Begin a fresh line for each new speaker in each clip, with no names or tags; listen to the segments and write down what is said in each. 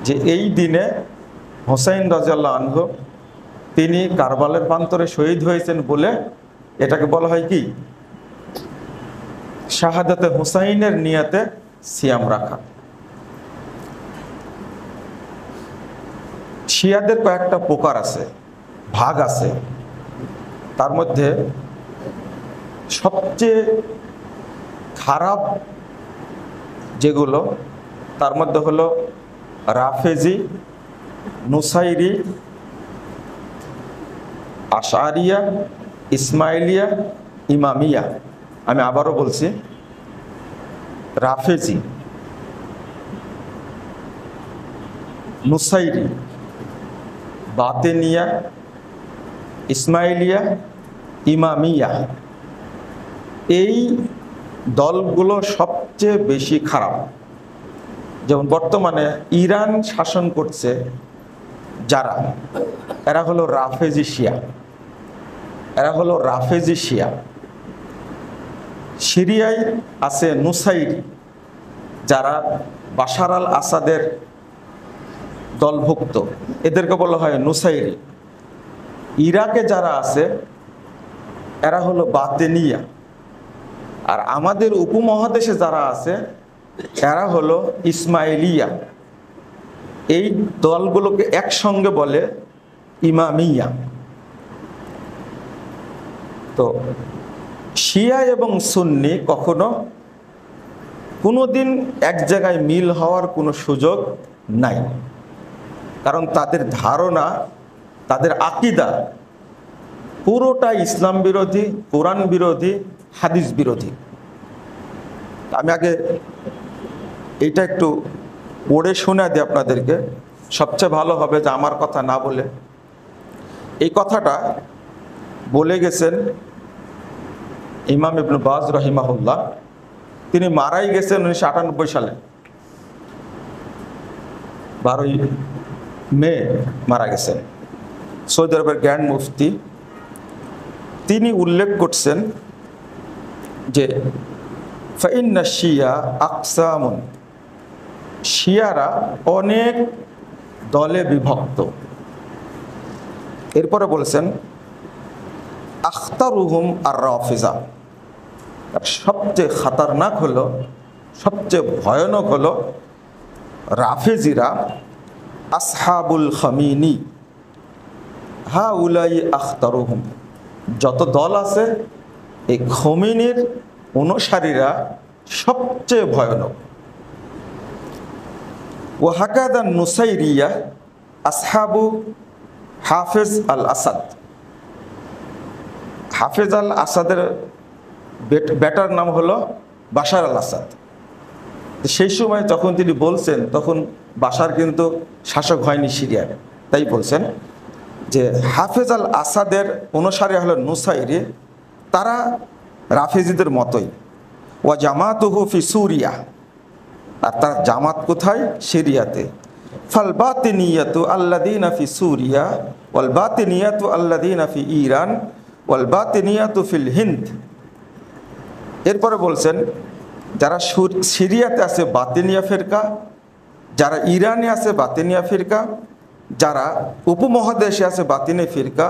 যে এই দিনে হোসাইন রাদিয়াল্লাহু আনহু তিনি কারবালের প্রান্তরে শহীদ হয়েছেন বলে এটাকে বলা হয় কি শাহাদাতে হোসাইনের নিয়তে সিয়াম রাখা। শিয়াদের কয়েকটা প্রকার আছে, ভাগ আছে। তার মধ্যে সবচেয়ে খারাপ যেগুলো তার মধ্যে হলো রাফেজি, নুসাইরি, আশারিয়া, ইসমাইলিয়া, ইমামিয়া। আমি আবারও বলছি, রাফেজি, নুসাইরি, বাতেনিয়া, ইসমাইলিয়া, ইমামিয়া, এই দলগুলো সবচেয়ে বেশি খারাপ। যেমন বর্তমানে ইরান শাসন করছে যারা, এরা হলো রাফেজি শিয়া, এরা হলো রাফেজি শিয়া। সিরিয়ায় আছে নুসাইরি, যারা বাশার আল আসাদের দলভুক্ত, এদেরকে বলা হয় নুসাইরি। ইরাকে যারা আছে এরা হলো বাতেনিয়া। আর আমাদের উপমহাদেশে যারা আছে এরা হলো ইসমাইলিয়া। এই দলগুলোকে একসঙ্গে বলে ইমামিয়া। তো শিয়া এবং সুন্নি কখনো কোনোদিন এক জায়গায় মিল হওয়ার কোনো সুযোগ নাই, কারণ তাদের ধারণা, তাদের আকীদা পুরোটা ইসলাম বিরোধী, কোরআন বিরোধী, হাদিস বিরোধী। আমি আগে এইটা একটু পড়ে শোনা দিই আপনাদেরকে, সবচেয়ে ভালো হবে যে আমার কথা না বলে। এই কথাটা বলে গেছেন ইমাম ইবনে বাজ রাহিমাহুল্লাহ। তিনি মারাই গেছেন 1998 সালে, 12ই মে মারা গেছেন। সৌদি আরবের গ্র্যান্ড মুফতি। তিনি উল্লেখ করছেন যে ফাইন্না শিয়া আকসামুন, শিয়ারা অনেক দলে বিভক্ত। এরপরে বলেছেন আখতারুহুম আর রাফিজা, সবচেয়ে খাতারনাক হলো, সবচেয়ে ভয়ানক হলো রাফেজিরা। আসহাবুল খামিনি হা উলাই আখতারুহুম, যত দল আছে এই খমিনির অনুসারীরা সবচেয়ে ভয়ানক। ওয়াহাকাদা নুসাইরিয়া আসহাবু হাফেজ আল আসাদ, হাফেজ আল আসাদের বেটার নাম হলো বাশার আল আসাদ। সেই সময় যখন তিনি বলছেন তখন বাশার কিন্তু শাসক হয়নি সিরিয়ার, তাই বলছেন যে হাফেজ আল আসাদের অনুসারী হলো নুসাইরি, তারা রাফেজিদের মতোই। ওয়া জামাতুহু ফি সুরিয়া, আর তার জামাত কোথায়? সিরিয়াতে। ফাল বাতিনিয়াতু আল্লাযীনা ফি সুরিয়া ওয়াল বাতিনিয়াতু আল্লাযীনা ফি ইরান ওয়াল বাতিনিয়াতু ফিল হিন্দ। এরপরে বলছেন যারা সিরিয়াতে আছে বাতিনিয়া ফিরকা, যারা ইরানে আছে বাতিনিয়া ফিরকা, যারা উপমহাদেশে আছে বাতিনি ফিরকা,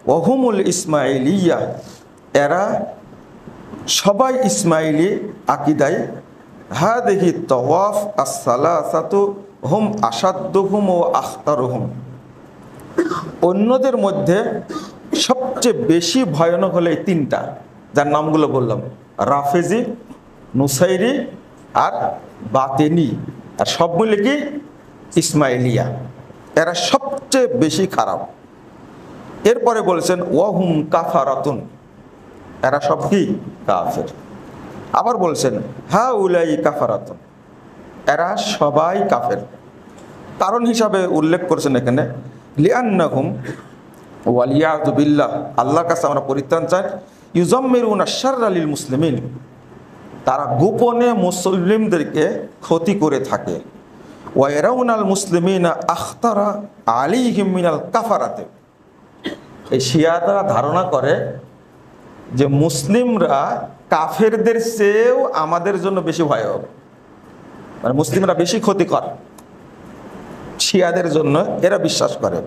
ওয়াহুমুল ইসমাইলিয়া, এরা সবাই ইসমাইলি আকিদায়। হাদিহি তাওয়াফ as-সালাসাতু হুম আসাদ্দুহুম ও আখতারুহুম, অন্যদের মধ্যে সবচেয়ে বেশি ভয়ানক হলো এই তিনটা, যার নামগুলো বললাম, রাফেজি, নুসাইরি আর বাতেনি, আর সব মিলে কি ইসমাইলিয়া। এরা সবচেয়ে বেশি খারাপ। এরপরে বলেছেন ওয়াহুম কাফারাতুন, এরা সব কি কাফের। আবার বলছেন হা উলাই কাফারাতুন, এরা সবাই কাফের। কারণ হিসাবে উল্লেখ করছেন এখানে লিআন্নাহুম ওয়ালিয়াযু বিল্লাহ, আল্লাহর কাছে আমরা পরিত্রাণ চাই, ইউজাম্মিরুনা শাররা লিল মুসলিমিন, তারা গোপনে মুসলিমদেরকে ক্ষতি করে থাকে। ওয়া ইয়ারাউনাল মুসলিমিনা আখতারা আলাইহিম মিনাল কাফারাতে, এই শিয়ারা ধারণা করে যে মুসলিমরা কাফেরদের চেয়েও আমাদের জন্য বেশি ভয়াবহ, মানে মুসলিমরা বেশি ক্ষতিকর। শিয়াদের জন্য এরা বিশ্বাস করে।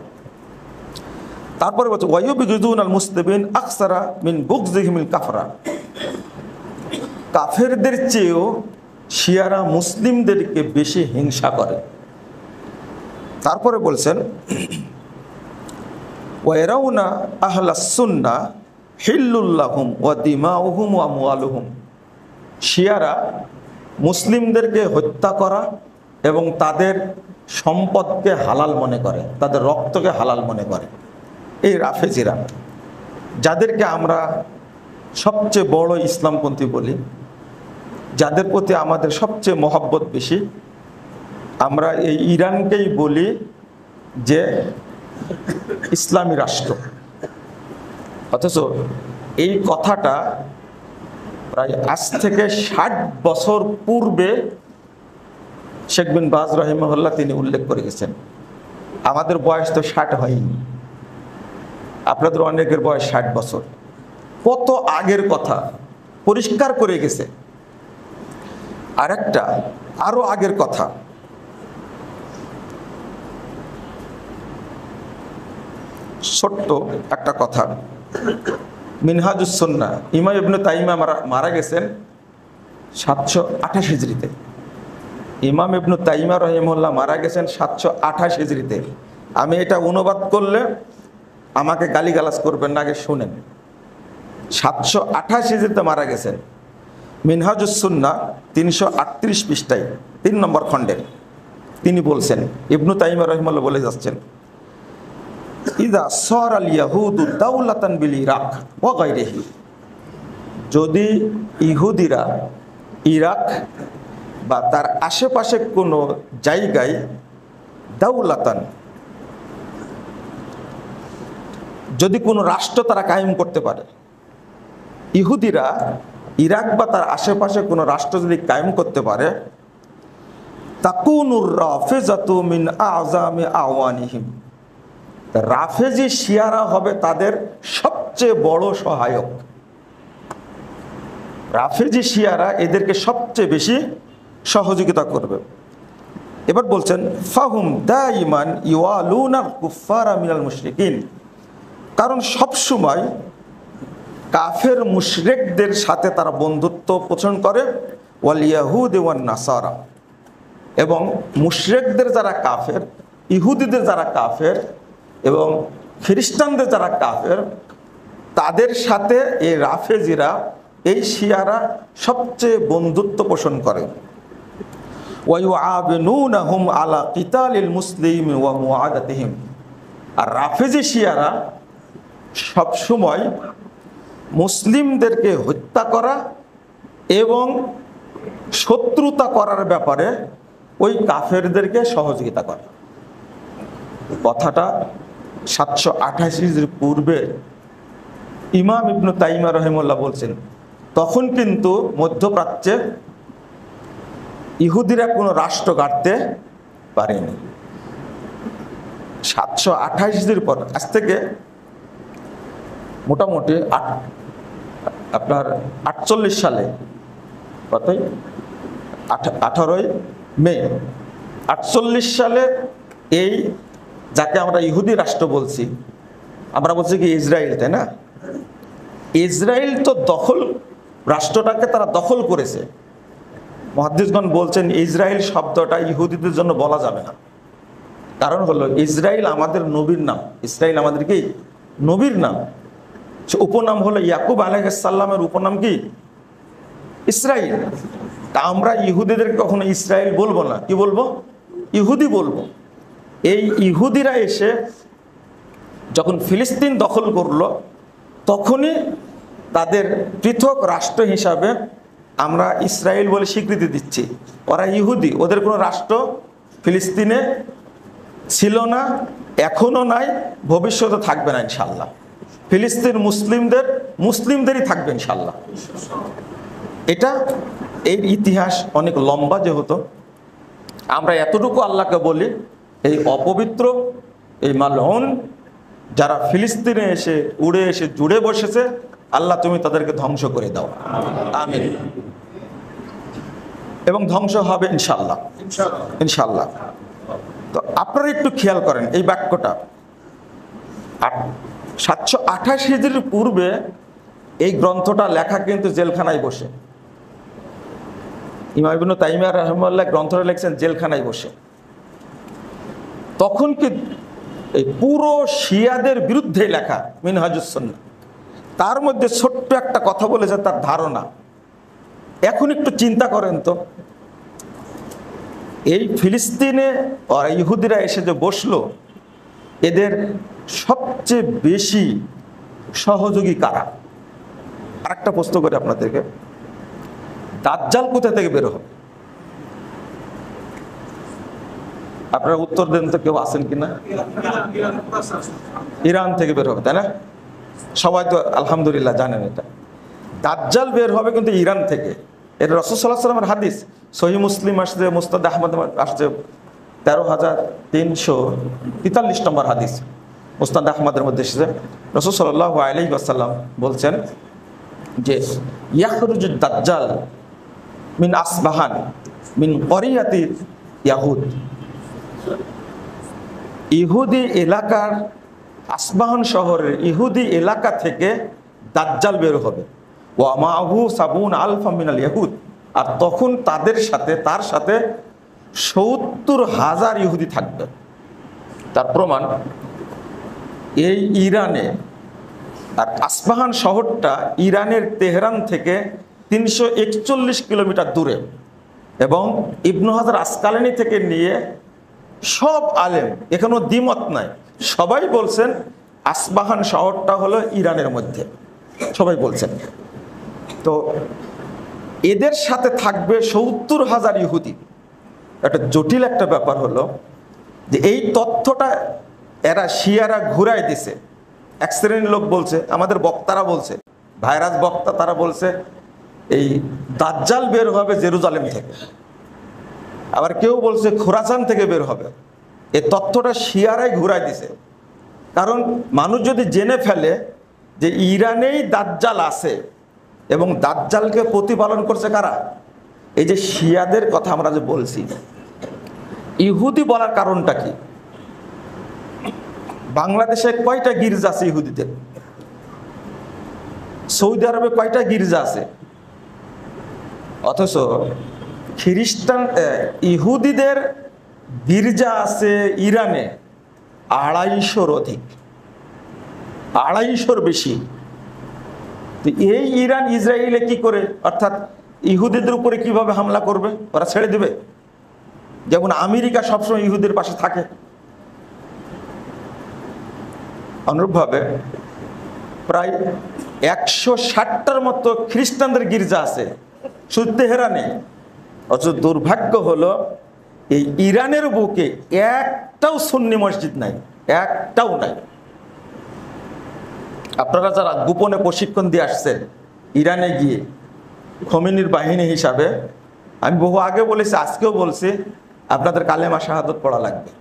তারপরে বলছে ওয়ায়ুবিগুদুন আল মুসলিমিন আকসারা মিন বুগযিহিমিল কাফরা, কাফেরদের চেয়েও শিয়ারা মুসলিমদেরকে বেশি হিংসা করে। তারপরে বলছেন ওয়ারাউনা আহলাস সুন্নাহ হিল্লুল লাহুম ওয়া দিমাউহুম ওয়া আমওয়ালুহুম, শিয়ারা মুসলিমদেরকে হত্যা করা এবং তাদের সম্পদকে হালাল মনে করে, তাদের রক্তকে হালাল মনে করে। এই রাফেজিরা, যাদেরকে আমরা সবচেয়ে বড় ইসলামপন্থী বলি, যাদের প্রতি আমাদের সবচেয়ে মহব্বত বেশি, আমরা এই ইরানকেই বলি যে ইসলামী রাষ্ট্র। অথচ এই কথাটা প্রায় আজ থেকে 60 বছর পূর্বে শেখ বিন বাজ রাহিমাহুল্লাহ তিনি উল্লেখ করে গেছেন। আমাদের বয়স তো 60 হয়নি, আপনাদের অনেকের বয়স 60 বছর। কত আগের কথা পরিষ্কার করে গেছে। আরেকটা আরো আগের কথা, ছোট্ট একটা কথা, মিনহাজুস সুন্নাহ, ইমাম ইবনে তাইমিয়া মারা গেছেন 728 হিজরিতে। ইমাম ইবনে তাইমিয়া রাহিমাহুল্লাহ মারা গেছেন 728 হিজরিতে। আমি এটা অনুবাদ করলে আমাকে গালিগালাজ করবেন না, আগে শুনেন। 728 হিজরিতে মারা গেছেন। মিনহাজুস সুন্নাহ 338 পৃষ্ঠায় 3 নম্বর খণ্ডে তিনি বলছেন, ইবনে তাইমিয়া রাহিমাহুল্লাহ বলে যাচ্ছেন, ইদা সারাল ইয়াহুদু দাওলাতান বিল ইরাক ওয়া গায়রিহি, যদি ইহুদিরা ইরাক বা তার আশেপাশে কোনো জায়গায় দাওলাতান, যদি কোনো রাষ্ট্র তারা কায়েম করতে পারে, ইহুদিরা ইরাক বা তার আশেপাশে কোনো রাষ্ট্র যদি কায়েম করতে পারে, তাকুনুর রাফিজাতু মিন আযামি আওয়ানিহিম, রাফেজি শিয়ারা হবে তাদের সবচেয়ে বড় সহায়ক। রাফেজি শিয়ারা এদেরকে সবচেয়ে বেশি সহযোগিতা করবে। এবার বলছেন ফাহুম দাইমান ইওয়ালুনাল কুফারা মিনাল মুশরিকিন, কারণ সবসময় কাফের মুশরিকদের সাথে তারা বন্ধুত্ব পোষণ করে, ওয়াল ইয়াহুদ ওয়ান নাসারা, এবং মুশরিকদের যারা কাফের, ইহুদিদের যারা কাফের এবং খ্রিস্টানদের যারা কাফের, তাদের সাথে এই রাফেজিরা, এই শিয়ারা সবচেয়ে বন্ধুত্ব পোষণ করে। ওয়ায়ুআবিনুনাহুম আলা কিতালিল মুসলিম ওয়া মুআদাতিহিম, আর রাফেজি শিয়ারা সবসময় মুসলিমদেরকে হত্যা করা এবং শত্রুতা করার ব্যাপারে ওই কাফেরদেরকে সহযোগিতা করে। কথাটা 728 পূর্বে ইমাম ইবনে তাইমিয়া রাহিমাহুল্লাহ বলছেন। তখন কিন্তু মধ্যপ্রাচ্যে ইহুদিরা কোনো রাষ্ট্র গাড়তে পারেনি। 728 পর, আজ থেকে মোটামুটি আপনার 48 সালে, কতই 18ই মে 48 সালে এই যাকে আমরা ইহুদি রাষ্ট্র বলছি, আমরা বলছি কি ইসরায়েল, তাই না? ইসরায়েল তো দখল, রাষ্ট্রটাকে তারা দখল করেছে। মুহাদ্দিসগণ বলছেন ইসরায়েল শব্দটা ইহুদিদের জন্য বলা যাবে না। কারণ হলো ইসরায়েল আমাদের নবীর নাম, ইসরায়েল আমাদের কি নবীর নাম। সে উপনাম হলো ইয়াকুব আলাইহিস সালামের উপনাম কি ইসরায়েল। তা আমরা ইহুদিদেরকে কখনো ইসরায়েল বলবো না, কি বলবো? ইহুদি বলবো। এই ইহুদিরা এসে যখন ফিলিস্তিন দখল করলো, তখনই তাদের পৃথক রাষ্ট্র হিসাবে আমরা ইসরায়েল বলে স্বীকৃতি দিচ্ছি। ওরা ইহুদি, ওদের কোনো রাষ্ট্র ফিলিস্তিনে ছিল না, এখনো নাই, ভবিষ্যতে থাকবে না ইনশাল্লাহ। ফিলিস্তিন মুসলিমদেরই থাকবে ইনশাল্লাহ। এটা এর ইতিহাস অনেক লম্বা, যেহেতু আমরা এতটুকু আল্লাহকে বলি, এই অপবিত্র, এই মালউন যারা ফিলিস্তিনে এসে উড়ে এসে জুড়ে বসেছে, আল্লাহ তুমি তাদেরকে ধ্বংস করে দাও, আমিন। এবং ধ্বংস হবে ইনশাল্লাহ, ইনশাল্লাহ। তো আপনারা একটু খেয়াল করেন এই বাক্যটা, 728 হিজরির পূর্বে এই গ্রন্থটা লেখা কিন্তু জেলখানায় বসে। ইমাম ইবনে তাইমিয়া রাহিমাহুল্লাহ গ্রন্থটা লিখছেন জেলখানায় বসে। তখন কি এই পুরো শিয়াদের বিরুদ্ধে লেখা মিনহাজুস সুন্নাহ, তার মধ্যে ছোট্ট একটা কথা বলেছে তার ধারণা। এখন একটু চিন্তা করেন তো, এই ফিলিস্তিনে ইহুদিরা এসে যে বসলো, এদের সবচেয়ে বেশি সহযোগী কারা? আরেকটা প্রশ্ন করে আপনাদেরকে, দাজ্জাল কোথা থেকে বের হবে? আপনারা উত্তর দেন তো, কেউ আছেন কিনা? ইরান থেকে বের হবে, তাই না? সবাই তো আলহামদুলিল্লাহ জানেন এটা। দাজ্জাল বের হবে কিন্তু ইরান থেকে। এটা রাসূল সাল্লাল্লাহু আলাইহি ওয়াসাল্লামের হাদিস, সহিহ মুসলিম আসছে, মুসনাদ আহমদ আসছে 13,343 নম্বর হাদিস, মুসনাদ আহমদের মধ্যে এসেছে। রাসূল সাল্লাল্লাহু আলাইহি ওয়াসাল্লাম বলছেন যে ইয়াখরুজু দাজ্জাল মিন আসবাহান মিন করিয়াতি ইয়াহুদ, ইহুদি এলাকার, আসবাহান শহরের ইহুদি এলাকা থেকে দাজ্জাল বের হবে। ওয়া মাহু সাবুন আলফা মিনাল ইয়াহুদ, আর তখন তার সাথে 70,000 ইহুদি থাকবে। তার প্রমাণ এই ইরানে, আর আসবাহান শহরটা ইরানের তেহরান থেকে 341 কিলোমিটার দূরে, এবং ইবনু হাজার আসকালানি থেকে নিয়ে সব আলেম, এখনো দ্বিমত নাই, সবাই বলছেন আসবাহান শহরটা হলো ইরানের মধ্যে, সবাই বলছেন। তো এদের সাথে থাকবে 70,000 ইহুদি। একটা জটিল একটা ব্যাপার হলো যে এই তথ্যটা শিয়ারা ঘুরাই দিছে। এক শ্রেণীর লোক বলছে, আমাদের বক্তারা বলছে, ভাইরাস বক্তা, তারা বলছে এই দাজ্জাল বের হবে জেরুজালেম থেকে, আবার কেউ বলছে খোরাসান থেকে বের হবে। এই তথ্যটা শিয়ারাই ঘুরাই দিছে। কারণ মানুষ যদি জেনে ফেলে যে ইরানেই দাজ্জাল আছে এবং দাজ্জালকে প্রতিপালন করছে কারা, এই যে শিয়াদের কথা আমরা যে বলছি, ইহুদি বলার কারণটা কি? বাংলাদেশে কয়টা গির্জা আছে ইহুদিদের? সৌদি আরবে কয়টা গির্জা আছে? অথচ খ্রিস্টান ইহুদিদের গির্জা আছে ইরানে 250-র অধিক, 250-র বেশি। তো এই ইরান ইসরায়েলে কি করে, অর্থাৎ ইহুদিদের উপরে কিভাবে হামলা করবে? ওরা ছেড়ে দিবে? যেমন আমেরিকা সবসময় ইহুদের পাশে থাকে, অনুরূপভাবে প্রায় 160টার মতো খ্রিস্টানদের গির্জা আছে শুধু তেহরানে। অথচ দুর্ভাগ্য হলো এই ইরানের বুকে একটাও সুন্নি মসজিদ নাই, একটাও নাই। আপনারা যারা গোপনে প্রশিক্ষণ দিয়ে আসছেন ইরানে গিয়ে খোমেনির বাহিনী হিসাবে, আমি বহু আগে বলেছি, আজকেও বলছি, আপনাদের কালেমা শাহাদত পড়া লাগবে।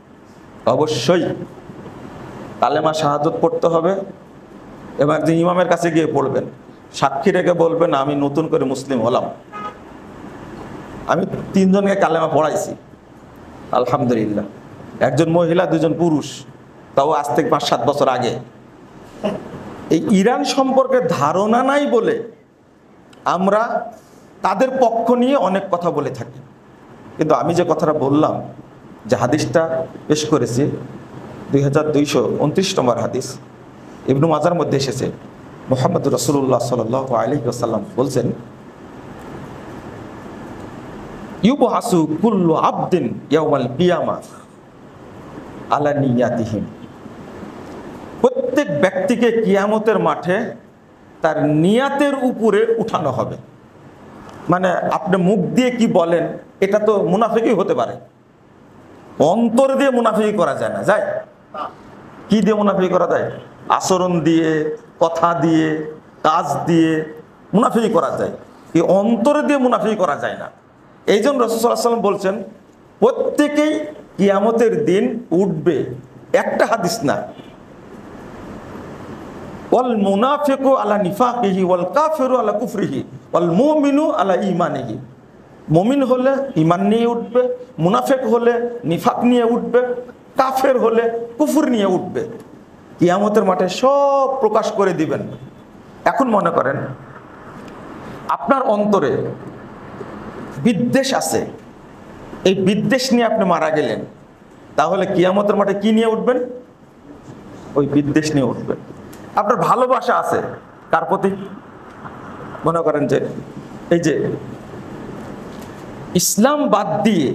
অবশ্যই কালেমা শাহাদত পড়তে হবে, এবং একজন ইমামের কাছে গিয়ে পড়বেন, সাক্ষী রেখে বলবেন আমি নতুন করে মুসলিম হলাম। আমি 3 জনকে কালেমা পড়াইছি আলহামদুলিল্লাহ, একজন মহিলা, 2 জন পুরুষ, তাও আজ থেকে 5-7 বছর আগে। এই ইরান সম্পর্কে ধারণা নাই বলে আমরা তাদের পক্ষ নিয়ে অনেক কথা বলে থাকি। কিন্তু আমি যে কথাটা বললাম, যে হাদিসটা পেশ করেছি 2229 নম্বর হাদিস, ইবনু মাজার মধ্যে এসেছে, মুহাম্মদ রাসূলুল্লাহ সাল্লাল্লাহু আলাইহি ওয়াসাল্লাম বলছেন ইউবহাসু কুল্লু আবদিন ইয়াউমাল কিয়ামা আলা নিয়াতিহিম, প্রত্যেক ব্যক্তিকে কিয়ামতের মাঠে তার নিয়াতের উপরে উঠানো হবে। মানে আপনি মুখ দিয়ে কি বলেন এটা তো মুনাফিকই হতে পারে, অন্তর দিয়ে মুনাফিকি করা যায় না। যায় কি দিয়ে মুনাফিকি করা যায়? আচরণ দিয়ে, কথা দিয়ে, কাজ দিয়ে মুনাফিকি করা যায়, এই অন্তর দিয়ে মুনাফিকি করা যায় না। এই জন্য রাসূল সাল্লাল্লাহু আলাইহি ওয়াসাল্লাম বলছেন প্রত্যেকেই কিয়ামতের দিন উঠবে, একটা হাদিস না। ওয়াল মুনাফিকু আলা নিফাকিহি ওয়াল কাফিরু আলা কুফরিহি ওয়াল মুমিনু আলা ঈমানিহি, মুমিন হলে ঈমান নিয়ে উঠবে, মুনাফিক হলে নিফাক নিয়ে উঠবে, কাফের হলে কুফর নিয়ে উঠবে। কিয়ামতের মাঠে সব প্রকাশ করে দিবেন। এখন মনে করেন আপনার অন্তরে বিদ্বেষ আছে, এই বিদ্বেষ নিয়ে আপনি মারা গেলেন, তাহলে কিয়ামতের মাঠে কি নিয়ে উঠবেন? ওই বিদ্বেষ নিয়ে উঠবেন। আপনার ভালোবাসা আছে কার প্রতি? মনে করেন যে এই যে ইসলাম বাদ দিয়ে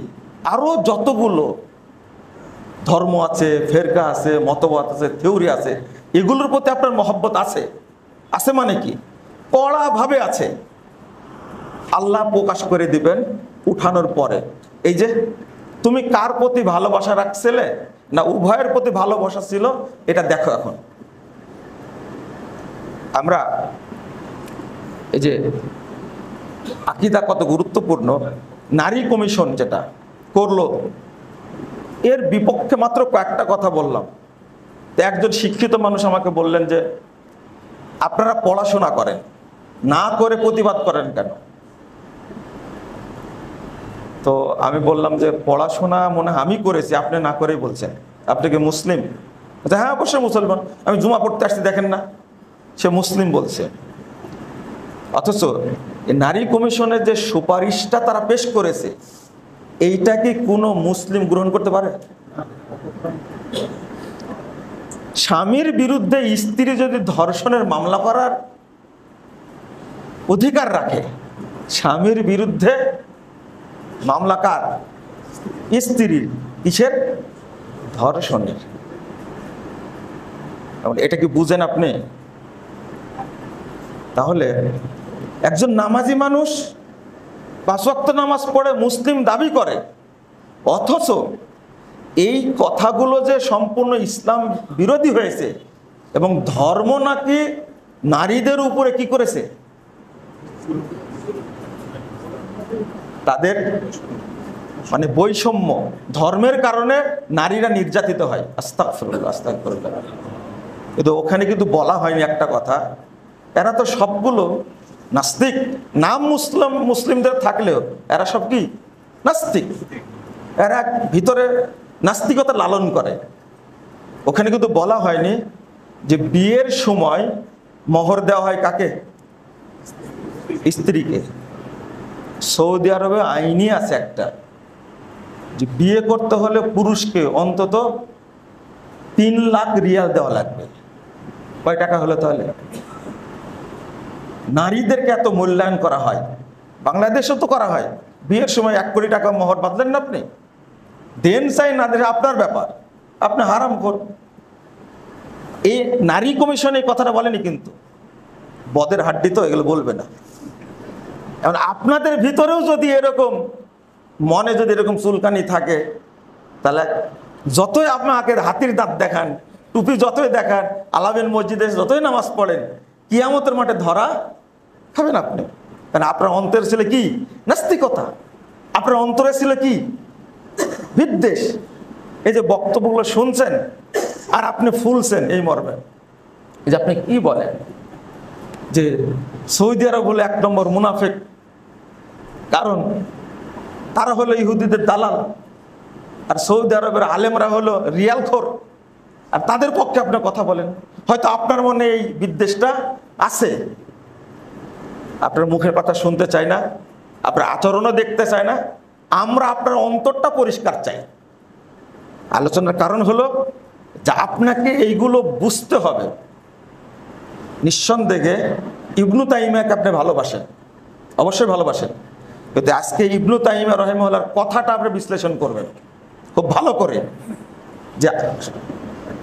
আরো যতগুলো ধর্ম আছে, ফেরকা আছে, মতবাদ আছে, থিওরি আছে, এগুলোর প্রতি আপনার মহব্বত আছে। আছে মানে কি? কড়াভাবে আছে। আল্লাহ প্রকাশ করে দিবেন উঠানোর পরে, এই যে তুমি কার প্রতি ভালোবাসা রাখছিলে, না উভয়ের প্রতি ভালোবাসা ছিল, এটা দেখো। এখন আমরা এই যে আকীদা কত গুরুত্বপূর্ণ, নারী কমিশন যেটা করলো, এর বিপক্ষে মাত্র কয়েকটা কথা বললাম। একজন শিক্ষিত মানুষ আমাকে বললেন যে আপনারা পড়াশোনা করেন, না করে প্রতিবাদ করেন কেন? তো আমি বললাম যে পড়াশোনা মনে হয় আমি করেছি, আপনি না করেই বলছেন। আপনি কি মুসলিম? হ্যাঁ অবশ্যই মুসলমান, আমি জুমা পড়তে আসছি, দেখেন না, সে মুসলিম বলছে। অথচ নারী কমিশনের যে সুপারিশটা তারা পেশ করেছে, এইটা কি কোনো মুসলিম গ্রহণ করতে পারে? স্বামীর বিরুদ্ধে স্ত্রী যদি ধর্ষণের মামলা করার অধিকার রাখে, স্বামীর বিরুদ্ধে মামলা কার? স্ত্রীর। কিসের? ধর্ষণের। এটা কি বুঝেন আপনি? তাহলে একজন নামাজি মানুষ 5 ওয়াক্ত নামাজ পড়ে মুসলিম দাবি করে, অথচ এই কথাগুলো যে সম্পূর্ণ ইসলাম বিরোধী হয়েছে এবং ধর্ম নাকি নারীদের উপরে কি করেছে, তাদের মানে বৈষম্য, ধর্মের কারণে নারীরা নির্যাতিত হয়। আস্তাগফিরুল্লাহ, আস্তাগফিরুল্লাহ। কিন্তু ওখানে কিন্তু বলা হয়নি একটা কথা, এরা তো সবগুলো নাস্তিক। নাম মুসলিমদের থাকলেও এরা সব কি? নাস্তিক। এরা ভিতরে নাস্তিকতা লালন করে। ওখানে কিন্তু বলা হয়নি যে বিয়ের সময় মোহর দেওয়া হয় কাকে? স্ত্রীকে। সৌদি আরবে আইনই আছে একটা, যে বিয়ে করতে হলে পুরুষকে অন্তত 3 লাখ রিয়াল দেওয়া লাগবে। কয় টাকা হলো তাহলে? নারীদেরকে এত মূল্যায়ন করা হয়, বাংলাদেশেও তো করা হয়। বিয়ের সময় 1 কোটি টাকা মোহর বাঁধলেন না আপনি, দেন চাই না দেন আপনার ব্যাপার, আপনি হারাম করুন। এই নারী কমিশন এই কথাটা বলেনি, কিন্তু বদের হাড্ডি তো এগুলো বলবে না। এখন আপনাদের ভিতরেও যদি এরকম মনে যদি এরকম চুলকানি থাকে, তাহলে যতই আপনাকে হাতির দাঁত দেখান, টুপি যতই দেখান, আলামিন মসজিদে যতই নামাজ পড়েন, কিয়ামতের মাঠে ধরা খাবেন আপনি। কারণ আপনার অন্তরে ছিল কি? নাস্তিকতা। আপনার অন্তরে ছিল কি? বিদ্বেষ। এই যে বক্তব্যগুলো শুনছেন আর আপনি ফুলছেন এই মর্মে, এই যে আপনি কি বলেন যে সৌদি আরব হলো 1 নম্বর মুনাফিক, কারণ তারা হলো ইহুদিদের দালাল, আর সৌদি আরবের আলেমরা হলো রিয়ালখোর, আর তাদের পক্ষে আপনি কথা বলেন। হয়তো আপনার মনে এই বিদ্বেষটা আছে, আপনার মুখের কথা শুনতে চাই না, আপনার আচরণও দেখতে চাই না, আমরা আপনার অন্তরটা পরিষ্কার চাই। আলোচনার কারণ হলো যে আপনাকে এইগুলো বুঝতে হবে। নিঃসন্দেহে ইবনু তাইমিয়াকে আপনি ভালোবাসেন, অবশ্যই ভালোবাসেন, কিন্তু আজকে ইবনু তাইমিয়া রাহিমাহুল্লাহর কথাটা আপনি বিশ্লেষণ করবেন খুব ভালো করে, যে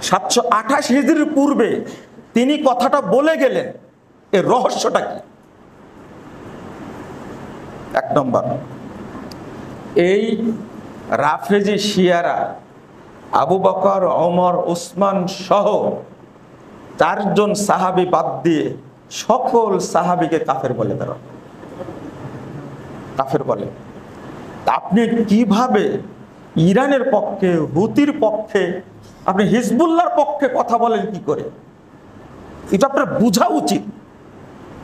728 হিজরির পূর্বে তিনি কথাটা বলে গেলেন, এর রহস্যটা কি? 1 নম্বর, এই রাফেজি শিয়ারা আবু বকর, ওমর, উসমান সহ 4 জন সাহাবী বাদ দিয়ে সকল সাহাবীকে কাফের বলে, তারা কাফের বলে। আপনি কিভাবে ইরানের পক্ষে, হুতির পক্ষে, আপনি হিজবুল্লাহর পক্ষে কথা বলেন কি করে? এটা আপনার বোঝা উচিত।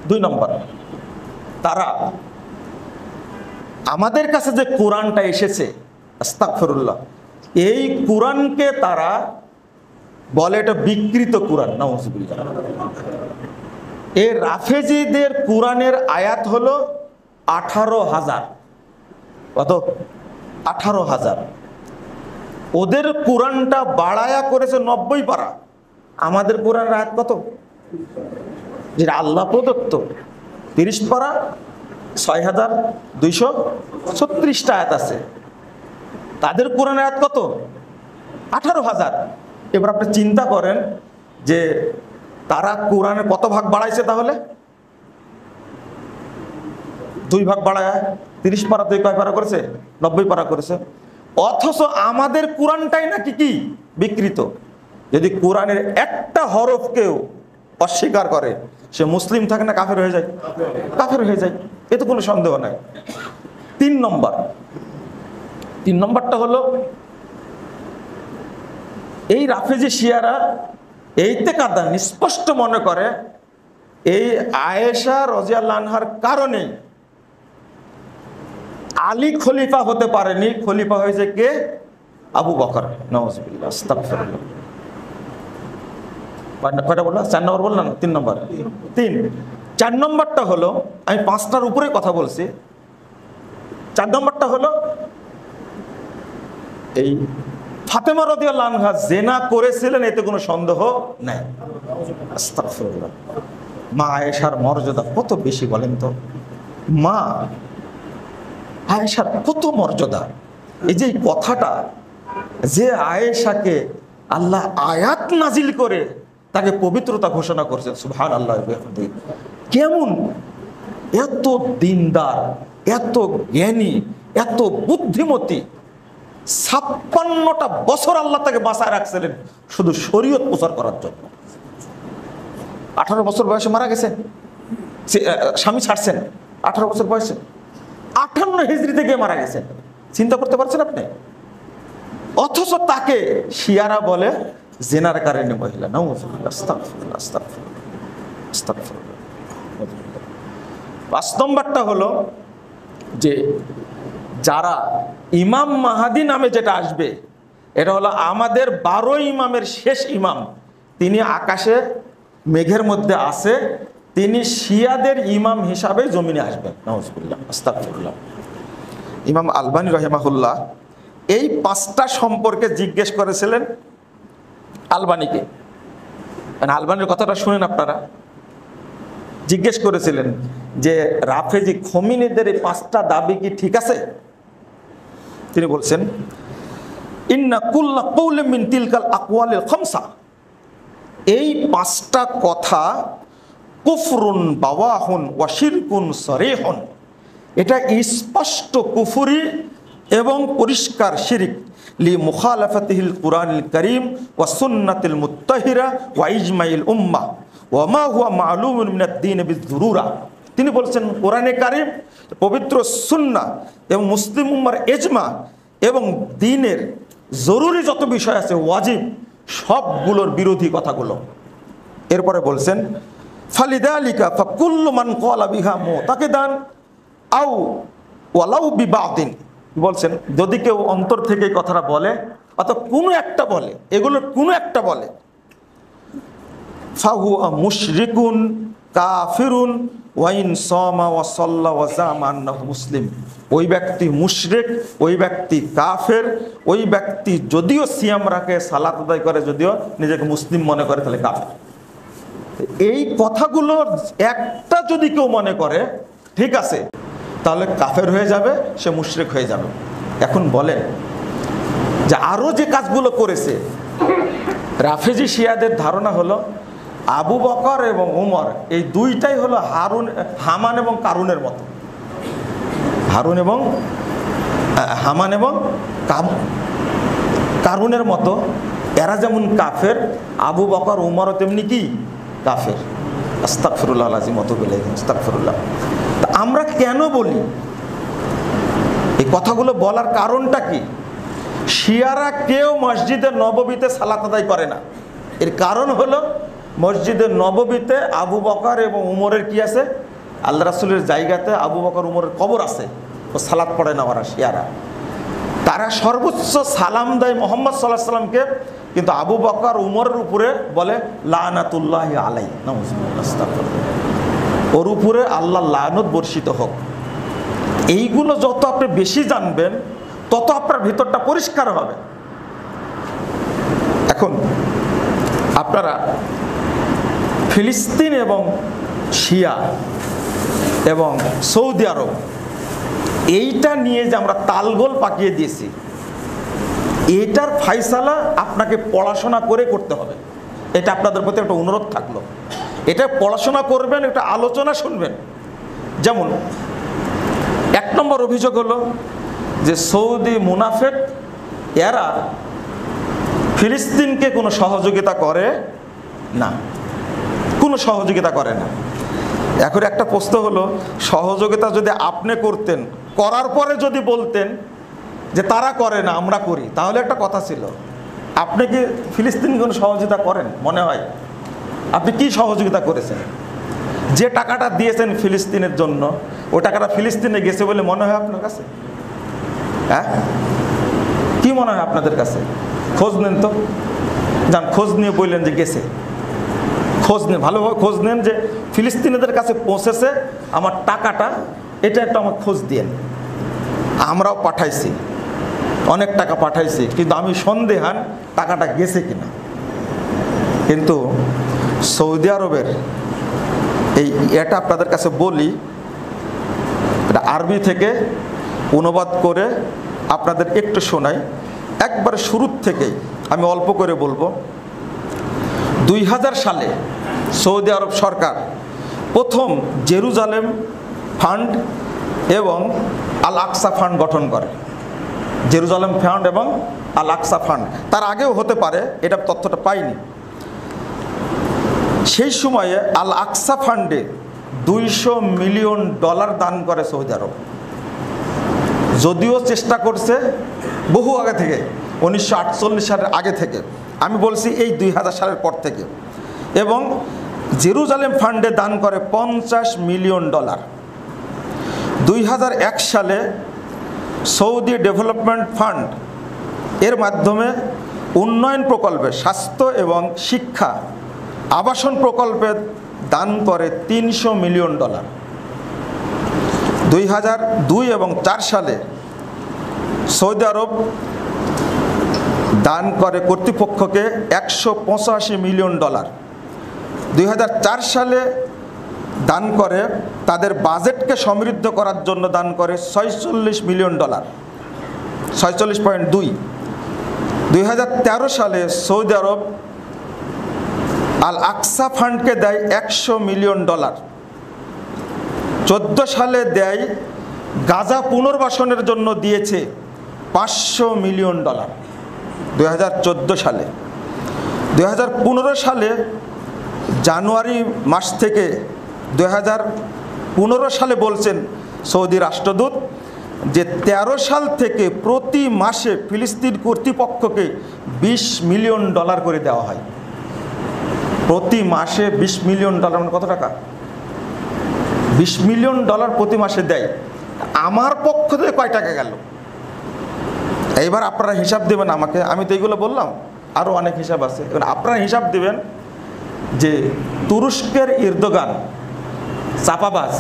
2 নম্বর, তারা আমাদের কাছে যে কোরআনটা এসেছে, আস্তাগফিরুল্লাহ, এই কোরআনকে তারা বলে এটা বিকৃত কোরআন, নাউজুবিল্লাহ। এই রাফেজিদের কোরআনের আয়াত হলো 18,000। কত? 18,000। ওদের কোরআনটা বাড়ায়া করেছে 90 পারা। আমাদের কোরআনের আয়াত কত? যেটা আল্লাহ প্রদত্ত 30 পারা, 6,236টা আয়াত আছে। তাদের কোরআনের আয়াত কত? 18,000। এবার আপনি চিন্তা করেন যে তারা কোরআনে কত ভাগ বাড়াইছে? তাহলে 2 ভাগ বাড়ায় 30 পারা থেকে কয় পারা করেছে? 90 পারা করেছে। অথচ আমাদের কোরআনটাই নাকি কি বিকৃত। যদি কোরআনের একটা হরফ কেউ অস্বীকার করে, সে মুসলিম থাকে না কাফের হয়ে যায়? কাফের হয়ে যায়, এতে কোনো সন্দেহ নাই। 3 নম্বরটা হলো, এই রাফেজি শিয়ারা এইতে কাদা স্পষ্ট মনে করে এই আয়েশা রাদিয়াল্লাহু আনহার কারণে আলী খলিফা হতে পারেনি, খলিফা হয়েছে কে? আবু বকর। নাউজুবিল্লাহ, আস্তাগফিরুল্লাহ। কয়টা বললাম? 4 নম্বর বললাম, 3 নম্বর। 3। 4 নম্বরটা হলো, আমি 5টার উপরে কথা বলছি। 4 নম্বরটা হলো এই ফাতেমা রাদিয়াল্লাহু আনহা জিনা করেছিলেন, এতে কোনো সন্দেহ নাই। আস্তাগফিরুল্লাহ। মা আয়েশার মর্যাদা কত বেশি বলেন তো। মা আয়েশার কত মর্যাদা। এই যে কথাটা, যে আয়েশাকে আল্লাহ আয়াত নাজিল করে তাকে পবিত্রতা ঘোষণা করছেন, সুবহানাল্লাহ। কেমন এত দিনদার, এত জ্ঞানী, এত বুদ্ধিমতী। 56টা বছর আল্লাহ তাকে বাঁচায় রাখছিলেন শুধু শরীয়ত প্রচার করার জন্য। 18 বছর বয়সে মারা গেছেন, স্বামী ছাড়ছেন 18 বছর বয়সে। 58 হিজরি থেকে মারা গেছেন। চিন্তা করতে পারছেন আপনি? অথচ তাকে শিয়ারা বলে জেনার কারণে মহিলা। নাউজুবিল্লাহ, আস্তাগফিরুল্লাহ, আস্তাগফিরুল্লাহ, আস্তাগফিরুল্লাহ। 5 নম্বরটা হলো যে যারা ইমাম মাহাদি নামে যেটা আসবে, এটা হলো আমাদের 12 ইমামের শেষ ইমাম। তিনি আকাশে মেঘের মধ্যে আছে, তিনি শিয়াদের ইমাম হিসাবে জমিনে আসবেন। নাউজুবিল্লাহ, আস্তাগফিরুল্লাহ। ইমাম আলবানী রাহিমাহুল্লাহ এই 5টা সম্পর্কে জিজ্ঞেস করেছিলেন আলবানীকে। মানে আলবানীর কথাটা শুনেন আপনারা। জিজ্ঞেস করেছিলেন যে রাফেজি খমিনীদের এই 5টা দাবি কি ঠিক আছে? তিনি বলছেন, ইন্না কুল্লা কওলিন মিন তিলকাল আকওয়ালিল খামসা, এই 5টা কথা কুফরুন বাওয়াহুন ওয়া শিরকুন সরিহুন, এটা স্পষ্ট কুফরি এবং পরিষ্কার শিরিক। লি মুখালাফাতিহিল কুরআনিল কারীম ওয়া সুন্নাতিল মুত্তাহিরা ওয়া ইজমাইল উম্মাহ ওয়া মা হুয়া মা'লুমুন মিনাদ দ্বীন বিযুরুরা। তিনি বলছেন কোরআনে কারীম, পবিত্র সুন্নাহ এবং মুসলিম উম্মার ইজমা এবং দ্বীনের জরুরি যত বিষয় আছে, ওয়াজিব, সবগুলোর বিরোধী কথাগুলো। এরপরে বলছেন, ফালিদালিকা ফাকুল্লু মান ক্বালা বিহা মুতাকিদান আও ওয়ালাউ বিবাদিন। বলছেন যদি কেউ অন্তর থেকে এই কথাটা বলে অথবা কোনো একটা বলে, এগুলোর কোনো একটা বলে, ফাহুয়া মুশরিকুন কাফিরুন ওয়া ইন সামা ওয়া সাল্লা ওয়া জামা আন্নাহু মুসলিম। ওই ব্যক্তি মুশরিক, ওই ব্যক্তি কাফের, ওই ব্যক্তি যদিও সিয়াম রাখে, সালাত আদায় করে, যদিও নিজেকে মুসলিম মনে করে, তাহলে কাফের। এই কথাগুলো একটা যদি কেউ মনে করে ঠিক আছে, তাহলে কাফের হয়ে যাবে, সে মুশরিক হয়ে যাবে। এখন বলেন যে আরো যে কাজগুলো করেছে, রাফেজি শিয়াদের ধারণা হলো আবু বকর এবং উমর এই দুইটাই হলো হামান এবং কারুনের মতো। হামান এবং কারুনের মতো। এরা যেমন কাফের, আবু বকর উমরও তেমনি কি কাফের। আস্তাগফিরুল্লাহ আল-আযীম, আস্তাগফিরুল্লাহ। তা আমরা কেন বলি এই কথাগুলো? বলার কারণটা কি? শিয়ারা কেউ মসজিদে নববীতে সালাত আদায় করে না। এর কারণ হলো মসজিদে নববীতে আবু বকর এবং উমরের কি আছে? আল্লাহ রাসূলের জায়গাতে আবু বকর উমরের কবর আছে। ও সালাত পড়ে না ওরা শিয়ারা, তারা সর্বোচ্চ সালাম দেয় মোহাম্মদ সাল্লাল্লাহু আলাইহি ওয়াসাল্লামকে, কিন্তু আবু বকর উমরের উপরে বলে লানাতুল্লাহি আলাইহি, নাউযুবিল্লাহ, আস্তাগফিরুল্লাহ, ওর উপরে আল্লাহ লানত বর্ষিত হোক। এইগুলো যত আপনি বেশি জানবেন তত আপনার ভিতরটা পরিষ্কার হবে। এখন আপনারা ফিলিস্তিন এবং শিয়া এবং সৌদি আরব এইটা নিয়ে যে আমরা তালগোল পাকিয়ে দিয়েছি, এটার ফায়সালা আপনাকে পড়াশোনা করে করতে হবে। এটা আপনাদের প্রতি একটা অনুরোধ থাকলো, এটা পড়াশোনা করবেন, এটা আলোচনা শুনবেন। যেমন 1 নম্বর অভিযোগ হলো যে সৌদি মুনাফেক এরা ফিলিস্তিনকে কোনো সহযোগিতা করে না, কোনো সহযোগিতা করে না। এখন একটা প্রশ্ন হলো, সহযোগিতা যদি আপনি করতেন, করার পরে যদি বলতেন যে তারা করে না আমরা করি, তাহলে একটা কথা ছিল। আপনি কি ফিলিস্তিন কোনো সহযোগিতা করেন? মনে হয় আপনি কি সহযোগিতা করেছেন? যে টাকাটা দিয়েছেন ফিলিস্তিনের জন্য, ওই টাকাটা ফিলিস্তিনে গেছে বলে মনে হয় আপনার কাছে? হ্যাঁ, কি মনে হয় আপনাদের কাছে? খোঁজ নেন তো, যান খোঁজ নিয়ে বললেন যে গেছে, খোঁজ নেন, ভালোভাবে খোঁজ নেন যে ফিলিস্তিনিদের কাছে পৌঁছেছে আমার টাকাটা, এটা একটা আমার খোঁজ দিয়েন। আমরাও পাঠাইছি, অনেক টাকা পাঠাইছি, কিন্তু আমি সন্দেহান টাকাটা গেছে কিনা। কিন্তু সৌদি আরবের এটা আপনাদের কাছে বলি, এটা আরবি থেকে অনুবাদ করে আপনাদের একটু শোনাই, একবারে শুরুর থেকেই আমি অল্প করে বলবো। 2000 সালে সৌদি আরব সরকার প্রথম জেরুজালেম ফান্ড এবং আল আকসা ফান্ড গঠন করে। জেরুজালেম ফান্ড এবং আল আকসা ফান্ড, তার আগেও হতে পারে, এটা তথ্যটা পাইনি। সেই সময়ে আল আকসা ফান্ডে $200 মিলিয়ন দান করে সৌদি আরব। যদিও চেষ্টা করছে বহু আগে থেকে, 1948 সালের আগে থেকে, আমি বলছি এই 2000 সালের পর থেকে, এবং জেরুজালেম ফান্ডে দান করে $50 মিলিয়ন। 2001 সালে সৌদি ডেভেলপমেন্ট ফান্ড এর মাধ্যমে উন্নয়ন প্রকল্পে, স্বাস্থ্য এবং শিক্ষা, আবাসন প্রকল্পে দান করে $300 মিলিয়ন। 2002 এবং 4 সালে সৌদি আরব দান করে কর্তৃপক্ষকে $185 মিলিয়ন। 2004 সালে দান করে তাদের বাজেটকে সমৃদ্ধ করার জন্য দান করে $46 মিলিয়ন, 46.2। 2013 সালে সৌদি আরব আল আকসা ফান্ডকে দেয় $100 মিলিয়ন। 2014 সালে দেয় গাজা পুনর্বাসনের জন্য দিয়েছে $500 মিলিয়ন 2014 সালে। 2015 সালে জানুয়ারি মাস থেকে 2015 সালে বলছেন সৌদি রাষ্ট্রদূত যে 13 সাল থেকে প্রতি মাসে ফিলিস্তিন কর্তৃপক্ষকে $20 মিলিয়ন করে দেওয়া হয়। প্রতি মাসে $20 মিলিয়ন, মানে কত টাকা? $20 মিলিয়ন প্রতি মাসে দেয়। আমার পক্ষ থেকে কয় টাকা গেল? এইবার আপনারা হিসাব দেবেন আমাকে, আমি তো এইগুলো বললাম, আরও অনেক হিসাব আছে। এবার আপনারা হিসাব দেবেন যে তুরস্কের এরদোগান চাপাবাজ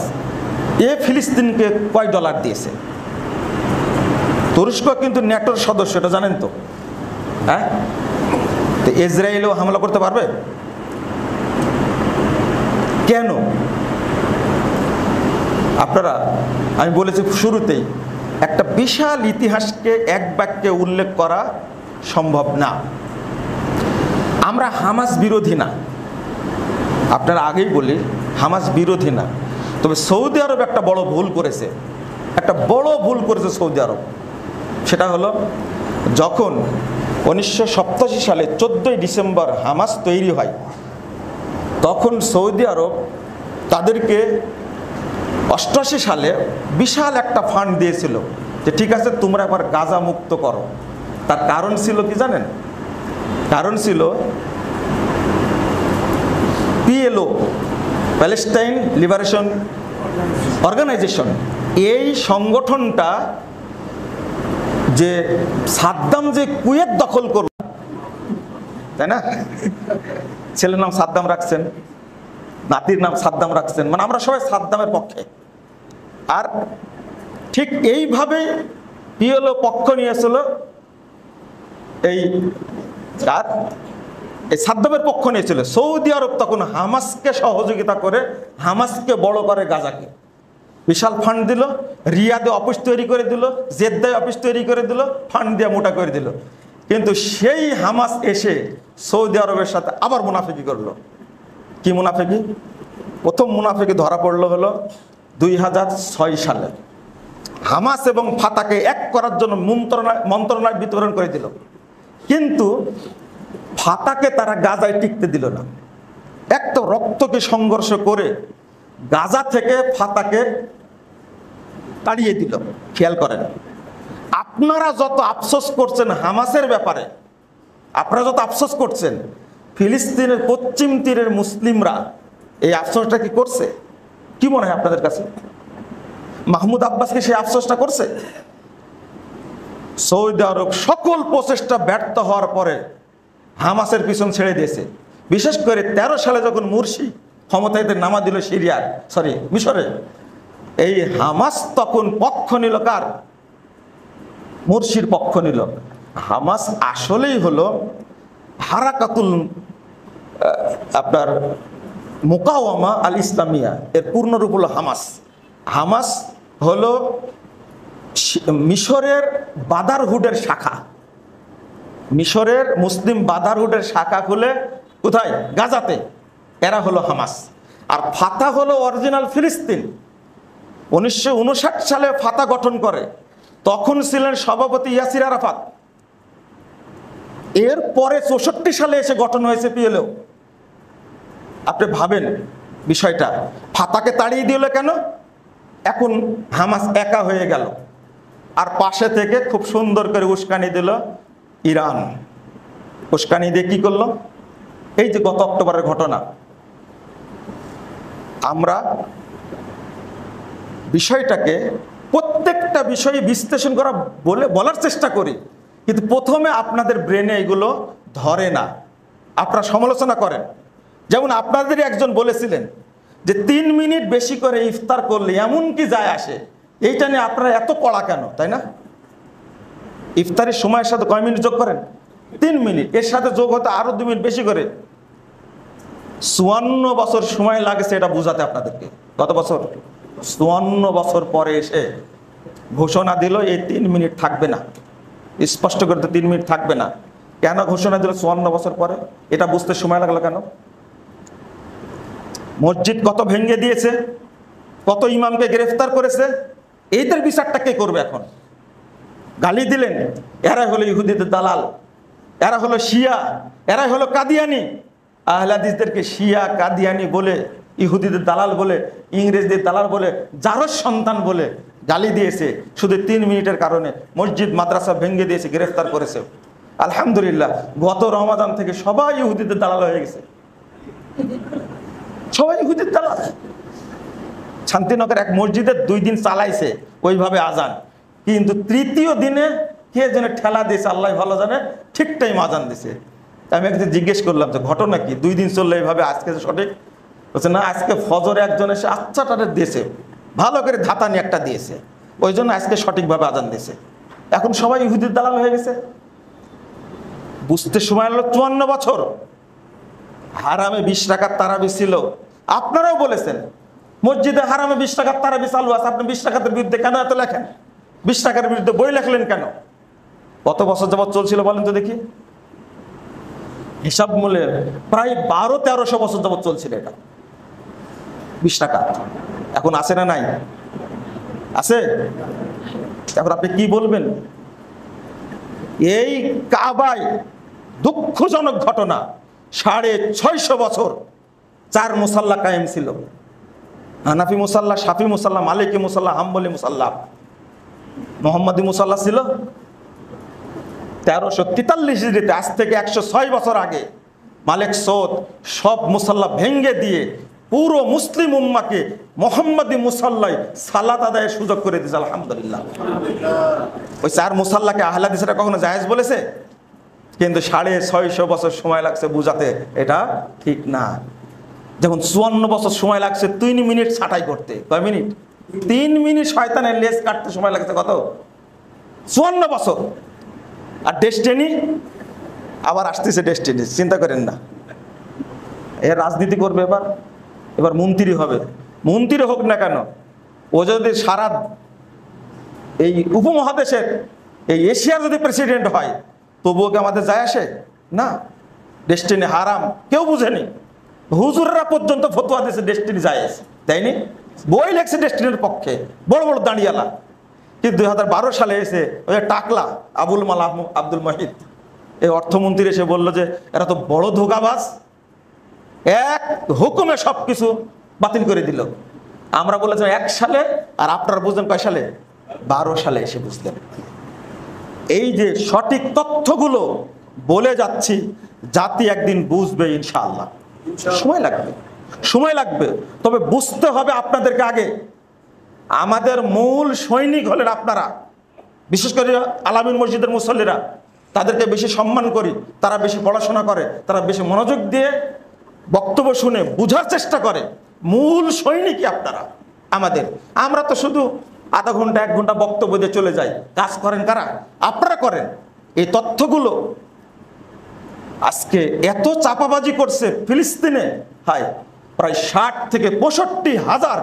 ফিলিস্তিনকে কয় ডলার দিয়েছে? তুরস্ক কিন্তু ন্যাটোর সদস্য, এটা জানেন তো? হ্যাঁ, তো ইসরায়েলও হামলা করতে পারবে কেন? আপনারা, আমি বলেছি শুরুতেই, একটা বিশাল ইতিহাসকে এক বাক্যে উল্লেখ করা সম্ভব না। আমরা হামাস বিরোধী না, আপনারা আগেই বলি হামাস বিরোধী না, তবে সৌদি আরব একটা বড় ভুল করেছে, একটা বড় ভুল করেছে সৌদি আরব। সেটা হলো যখন 1987 সালে 14 ডিসেম্বর হামাস তৈরি হয়, তখন সৌদি আরব তাদেরকে 88 সালে বিশাল একটা ফান্ড দিয়েছিল যে ঠিক আছে তোমরা একবার গাজা মুক্ত করো। তার কারণ ছিল কি জানেন? কারণ ছিল PLO, প্যালেস্টাইন লিবারেশন অর্গানাইজেশন, এই সংগঠনটা যে সাদ্দাম যে কুয়েত দখল করল, তাই না? ছেলের নাম সাদ্দাম রাখছেন, নাতির নাম সাদ্দাম রাখছেন, মানে আমরা সবাই সাদ্দামের পক্ষে। আর ঠিক এইভাবে পিএলও পক্ষ নিয়েছিল এই সাদ্দামের পক্ষ নিয়েছিল। সৌদি আরব তখন হামাসকে সহযোগিতা করে, হামাসকে বড় করে গাজাকে বিশাল ফান্ড দিল, রিয়াদে অফিস তৈরি করে দিল, জেদ্দায় অফিস তৈরি করে দিল, ফান্ড দিয়ে মোটা করে দিল। কিন্তু সেই হামাস এসে সৌদি আরবের সাথে আবার মুনাফিকি করলো। কি মুনাফিকি? প্রথম মুনাফিকি ধরা পড়লো হলো 2006 সালে। হামাস এবং ফাতাকে এক করার জন্য মন্ত্রণালয় বিতরণ করে দিল, কিন্তু ফাতাকে তারা গাজায় টিকতে দিল না। একটা রক্তকে সংঘর্ষ করে গাজা থেকে ফাতাকে তাড়িয়ে দিল। খেয়াল করেন, আপনারা যত আফসোস করছেন হামাসের ব্যাপারে, আপনারা যত আফসোস করছেন, ফিলিস্তিনের পশ্চিম তীরের মুসলিমরা এই আফসোসটা কি করছে? কি মনে হয় আপনাদের কাছে? মাহমুদ আব্বাসকে সেই আফসোসটা করছে? সৌদি আরব সকল প্রচেষ্টা ব্যর্থ হওয়ার পরে হামাসের পিছন ছেড়ে দিয়েছে। বিশেষ করে 13 সালে যখন মুরসি ক্ষমতায় নামা দিল মিশরে, এই হামাস তখন পক্ষ নিল কার? মুরসির পক্ষ নিল। হামাস আসলেই হলো হারাকাতুল আপনার মুকাওয়ামা আল ইসলামিয়া, এর পূর্ণরূপ হলো হামাস। হামাস হলো মিশরের বাদারহুডের শাখা। মিশরের মুসলিম বাদারহুডের শাখা খুলে কোথায়? গাজাতে। এরা হলো হামাস। আর ফাতা হলো অরিজিনাল ফিলিস্তিন। 1959 সালে ফাতা গঠন করে, তখন ছিলেন সভাপতি ইয়াসির আরাফাত। এরপরে 64 সালে এসে গঠন হয়েছে পিএলও। আপনি ভাবেন বিষয়টা, ফাতাকে তাড়িয়ে দিল কেন? এখন হামাস একা হয়ে গেল। আর পাশে থেকে খুব সুন্দর করে উস্কানি দিল ইরান। উস্কানি দিয়ে কি করলো? এই যে গত অক্টোবরের ঘটনা, আমরা বিষয়টাকে প্রত্যেকটা বিষয়ে বিশ্লেষণ করা বলার চেষ্টা করি, কিন্তু প্রথমে আপনাদের ব্রেনে এগুলো ধরে না। আপনারা সমালোচনা করেন। যেমন আপনাদেরই একজন বলেছিলেন যে 3 মিনিট বেশি করে ইফতার করলে এমন কি যায় আসে, এইটা নিয়ে আপনারা এত কড়া কেন, তাই না? ইফতারের সময়ের সাথে কয় মিনিট যোগ করেন? 3 মিনিট। এর সাথে যোগ হতে আরো 2 মিনিট বেশি করে। 54 বছর সময় লাগেছে এটা বোঝাতে আপনাদেরকে। কত বছর? 54 বছর পরে এসে ঘোষণা দিল এই 3 মিনিট থাকবে না। স্পষ্ট করতে 3 মিনিট থাকবে না। কেন ঘোষণা দিল 54 বছর পরে? এটা বুঝতে সময় লাগলো কেন? মসজিদ কত ভেঙে দিয়েছে, কত ইমামকে গ্রেফতার করেছে, এইদের বিচারটা কে করবে এখন? গালি দিলেন, এরা হলো ইহুদিদের দালাল, এরা হলো শিয়া, এরা হলো কাদিয়ানি। আহলে হাদিসদেরকে শিয়া কাদিয়ানি বলে, ইহুদিদের দালাল বলে, ইংরেজদের দালাল বলে, জারজ সন্তান বলে গালি দিয়েছে শুধু 3 মিনিটের কারণে। মসজিদ মাদ্রাসা ভেঙে দিয়েছে, গ্রেফতার করেছে। আলহামদুলিল্লাহ, গত রমাদান থেকে সবাই ইহুদিদের দালাল হয়ে গেছে, সবাই ইহুদিদের দালাল। শান্তিনগর এক মসজিদে 2 দিন চালাইছে ওইভাবে আজান, কিন্তু 3য় দিনে কে যেন ঠেলা দিয়েছে, আল্লাহ ভালো জানে, ঠিক টাইম আজান দিছে। আমি একদিন জিজ্ঞেস করলাম যে ঘটনা কি, 2 দিন চললে এইভাবে, আজকে সঠিক? বলছে না, আজকে ফজরে একজন এসে আচ্ছাটারে দিয়েছে, ভালো করে ধাতানি একটা দিয়েছে, ওই জন্য আজকে সঠিকভাবে আজান দিয়েছে। এখন সবাই ইহুদির দালাল হয়ে গেছে। বুঝতে সময় হলো 54 বছর। হারামে 20 টাকার তারাবি ছিল, আপনারাও বলেছেন মসজিদে হারামে 20 টাকার তারাবি চালু আছে, আপনি 20 টাকার বিরুদ্ধে কেন এত লেখেন? 20 টাকার বিরুদ্ধে বই লেখলেন কেন? কত বছর যাবৎ চলছিল বলেন তো দেখি? হিসাব মূলে প্রায় 1200-1300 বছর যাবৎ চলছিল এটা 20 টাকা। এখন আছে না নাই? আছে। এখন আপনি কি বলবেন? এই কাবায় দুঃখজনক ঘটনা, 650 বছর 4 মুসাল্লা কায়েম ছিল। হানাফি মুসাল্লা, শাফি মুসাল্লা, মালিকি মুসাল্লা, হাম্বলি মুসাল্লা, মোহাম্মদী মুসাল্লা ছিল। 1343 হিজরিতে, আজ থেকে 106 বছর আগে মালিক সৌদ সব মুসাল্লা ভেঙ্গে দিয়ে পুরো মুসলিম উম্মাকে মোহাম্মদী মুসাল্লায় সালাত আদায়ের সুযোগ করে দিয়েছে, আলহামদুলিল্লাহ। ওই 4 মুসাল্লাকে আহলে হাদিসরা কখনো জায়েজ বলেছে? কিন্তু 650 বছর সময় লাগছে বুঝাতে এটা ঠিক না। যেমন 54 বছর সময় লাগছে 3 মিনিট ছাঁটাই করতে। কয় মিনিট? 3 মিনিট শয়তানের লেজ কাটতে সময় লাগছে কত? 54 বছর। আর ডেস্টিনি আবার আসতেছে, ডেস্টিনি চিন্তা করেন না। এর রাজনীতি করবে, এবার মন্ত্রী হবে। মন্ত্রী হোক না কেন, ও যদি সারা এই উপমহাদেশের এই এশিয়ার যদি প্রেসিডেন্ট হয়, তবুও কি আমাদের যায় আসে? না। ডেস্টিনি হারাম কেউ বুঝেনি, হুজুররা পর্যন্ত ফতোয়া দিয়েছে ডেস্টিনি জায়েজ, তাইনি? বই লেখছে ডেস্টিনির পক্ষে, বড় বড় দাঁড়িয়ালা। কিন্তু 2012 সালে এসে ওই টাকলা আব্দুল মহিদ এই অর্থমন্ত্রী এসে বললো যে এরা তো বড় ধোঁকাবাজ, এক হুকুমে সবকিছু বাতিল করে দিল। আমরা বলেছিলাম 1 সালে, আর আপনারা বুঝলেন কয় সালে? 12 সালে এসে বুঝলেন। এই যে সঠিক তথ্যগুলো বলে যাচ্ছি, জাতি একদিন বুঝবে ইনশাআল্লাহ। সময় লাগবে, তবে বুঝতে হবে আপনাদেরকে আগে। আমাদের মূল সৈনিক হলেন আপনারা, বিশেষ করে আলামিন মসজিদের মুসল্লিরা। তাদেরকে বেশি সম্মান করি, তারা বেশি পড়াশোনা করে, তারা বেশি মনোযোগ দিয়ে বক্তব্য শুনে বুঝার চেষ্টা করে। মূল সৈনিকই আপনারা আমাদের। আমরা তো শুধু আধা ঘন্টা 1 ঘন্টা বক্তব্য দিয়ে চলে যাই। কাজ করেন কারা? আপনারা করেন। এই তথ্যগুলো আজকে এত চাপাবাজি করছে ফিলিস্তিনে, হায় প্রায় 60 থেকে 65 হাজার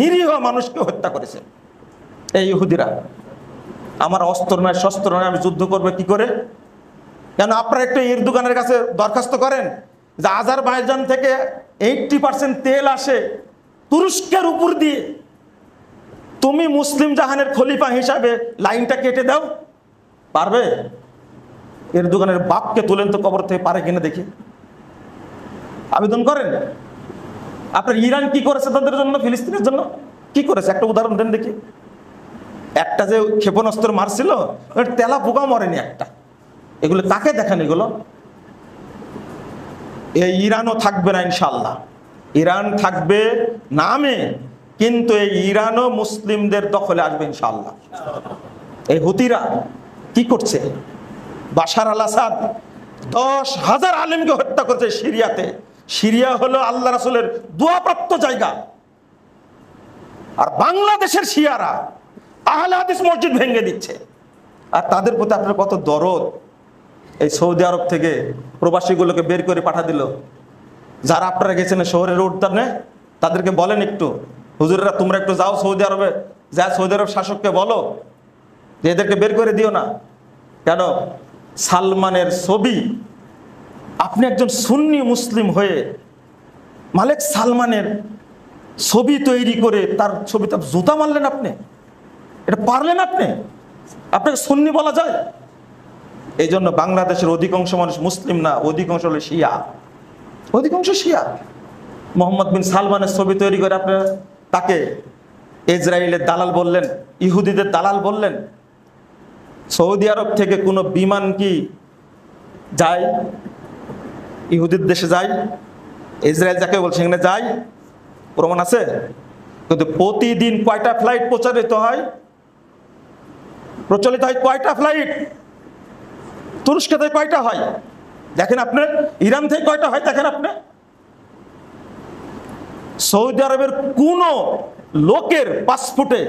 নিরীহ মানুষকে হত্যা করেছে এই ইহুদিরা। আমার অস্ত্র নয়, শস্ত্র নয়, আমি যুদ্ধ করবো কি করে? কেন আপনারা একটু এরদোগানের কাছে দরখাস্ত করেন যে আজারবাইজান থেকে 80% তেল আসে তুরস্কের উপর দিয়ে, তুমি মুসলিম জাহানের খলিফা হিসাবে লাইনটা কেটে দাও। পারবে? এরদোগানের বাপকে তুলেন তো কবর থেকে, পারে কিনা দেখি, আবেদন করেন। আপনার ইরান কি করেছে তাদের জন্য, ফিলিস্তিনের জন্য কি করেছে? একটা উদাহরণ দেন দেখি। একটা যে ক্ষেপণাস্ত্র মারছিল, তেলা পোকা মরেনি একটা। এগুলো কাকে দেখেন? এগুলো এই ইরানও থাকবে না ইনশাল্লাহ। ইরান থাকবে নামে, কিন্তু এই ইরানও মুসলিমদের দখলে আসবে ইনশাল্লাহ। এই হুতিরা কি করছে? বাশার আল আসাদ 10,000 আলেমকে হত্যা করেছে সিরিয়াতে। সিরিয়া হলো আল্লাহ রাসূলের দোয়াপ্রাপ্ত জায়গা। আর বাংলাদেশের শিয়ারা আহলে হাদিস মসজিদ ভেঙে দিচ্ছে। আর তাদের প্রতি আপনার কত দরদ। এই সৌদি আরব থেকে প্রবাসীগুলোকে বের করে পাঠা দিল। যারা আপনারা গেছেন শহরের উদ্যানে, তাদেরকে বলেন একটু, হুজুরেরা তোমরা একটু যাও সৌদি আরবে, যা সৌদি আরব শাসককে বলো যে এদেরকে বের করে দিও না। কেন? সালমানের ছবি, আপনি একজন সুন্নি মুসলিম হয়ে মালিক সালমানের ছবি তৈরি করে তার ছবিতে জুতা মারলেন আপনি? এটা পারলেন আপনি? আপনাকে সুন্নি বলা যায়? এই জন্য বাংলাদেশের অধিকাংশ মানুষ মুসলিম না, অধিকাংশ হলো শিয়া। অধিকাংশ শিয়া। মোহাম্মদ বিন সালমানের ছবি তৈরি করে আপনারা তাকে ইসরায়েলের দালাল বললেন, ইহুদিদের দালাল বললেন। সৌদি আরব থেকে কোনো বিমান কি যায় ইহুদির দেশে? যায়? ইসরায়েল যাকে বলছে সেখানে যায়? প্রমাণ আছে? কিন্তু প্রতিদিন কয়টা ফ্লাইট প্রচলিত হয় কয়টা ফ্লাইট? তুরস্ক থেকে কয়টা হয় দেখেন আপনি, ইরান থেকে কয়টা হয় দেখেন আপনি। সৌদি আরবের কোন লোকের পাসপোর্টে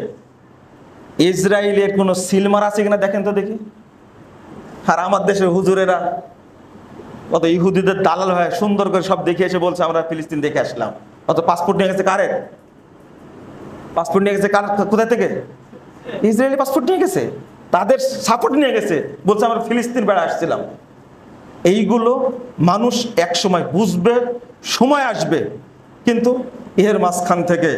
ইসরায়েলের কোন সিলমার আছে কিনা দেখেন তো দেখি। আর আমার দেশের হুজুরেরা কত ইহুদিদের দালাল হয়, সুন্দর করে সব দেখে এসে বলছে আমরা ফিলিস্তিন দেখে আসলাম। অত পাসপোর্ট নিয়ে গেছে কারে? পাসপোর্ট নিয়ে গেছে কার? কোথা থেকে? ইসরায়েলি পাসপোর্ট নিয়ে গেছে, তাদের সাপোর্ট নিয়ে গেছে, বলছে আমরা ফিলিস্তিন বেড়া আসছিলাম। এইগুলো মানুষ এক সময় বুঝবে, সময় আসবে। কিন্তু এর মাঝখান থেকে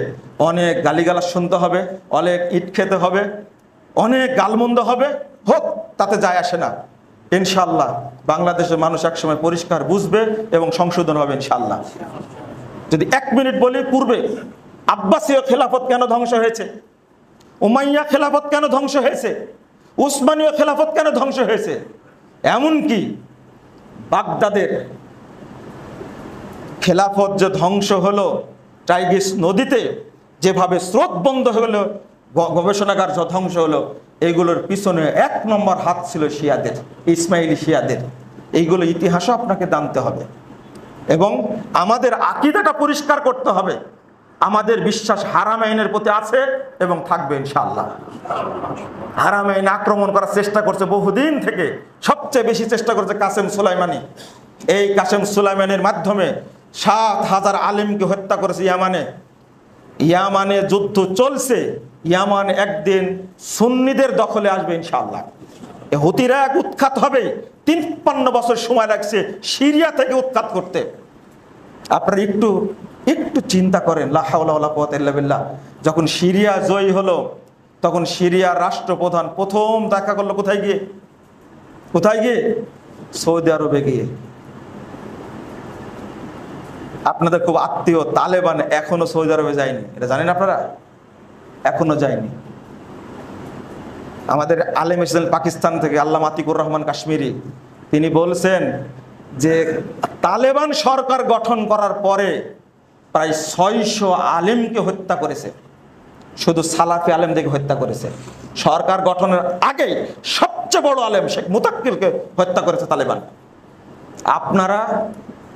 অনেক গালিগালাজ শুনতে হবে, অনেক ইট খেতে হবে, অনেক গালমন্দ হবে, হোক তাতে যায় আসে না। ইনশাল্লাহ বাংলাদেশের মানুষ এক সময় পরিষ্কার বুঝবে এবং সংশোধন হবে ইনশাল্লাহ। যদি 1 মিনিট বলি, পূর্বে আব্বাসীয় খেলাফত কেন ধ্বংস হয়েছে, উমাইয়া খেলাফত কেন ধ্বংস হয়েছে, উসমানীয় খেলাফত কেন ধ্বংস হয়েছে, এমনকি বাগদাদের খেলাফত যে ধ্বংস হলো টাইগ্রিস নদীতে যেভাবে স্রোত বন্ধ হলো, গবেষণাগার ধ্বংস হলো, এইগুলোর পিছনে 1 নম্বর হাত ছিল শিয়াদের, ইসমাইলি শিয়াদের। এইগুলো ইতিহাসও আপনাকে জানতে হবে এবং আমাদের আকীদাটা পরিষ্কার করতে হবে। আমাদের বিশ্বাস হারামাইনের প্রতি আছে এবং থাকবে ইনশাআল্লাহ। হারামাইন আক্রমণ করার চেষ্টা করছে বহুদিন থেকে, সবচেয়ে বেশি চেষ্টা করছে কাসেম সুলাইমানি। এই কাসেম সুলাইমানের মাধ্যমে 7,000 আলেমকে হত্যা করেছে ইয়ামানে। ইয়ামানে যুদ্ধ চলছে, ইয়ামান একদিন সুন্নিদের দখলে আসবে ইনশাআল্লাহ। এই হুতিরা এক উৎখাত হবে, 53 বছর সময় লাগছে সিরিয়া থেকে উৎখাত করতে। আপনারা একটু চিন্তা করেন, লা হাওলা ওয়ালা কুওয়াতা ইল্লা বিল্লাহ। যখন সিরিয়া জয়ী হলো, তখন সিরিয়ার রাষ্ট্রপ্রধান প্রথম দেখা করলো কোথায় গিয়ে? সৌদি আরবে গিয়ে। আপনাদের খুব আত্মীয় তালেবান এখনো সৌদি আরবে যায়নি, এটা জানেন আপনারা? এখনো যায়নি। আমাদের আলেম এসেছিলেন পাকিস্তান থেকে, আল্লামা আতিকুর রহমান কাশ্মীরি। তিনি বলছেন যে তালেবান সরকার গঠন করার পরে প্রায় 600 আলেমকে হত্যা করেছে, শুধু সালাফি আলেমদেরকে হত্যা করেছে। সরকার গঠনের আগেই সবচেয়ে বড় আলেম শেখ মুতাক্কিলকে হত্যা করেছে তালেবান। আপনারা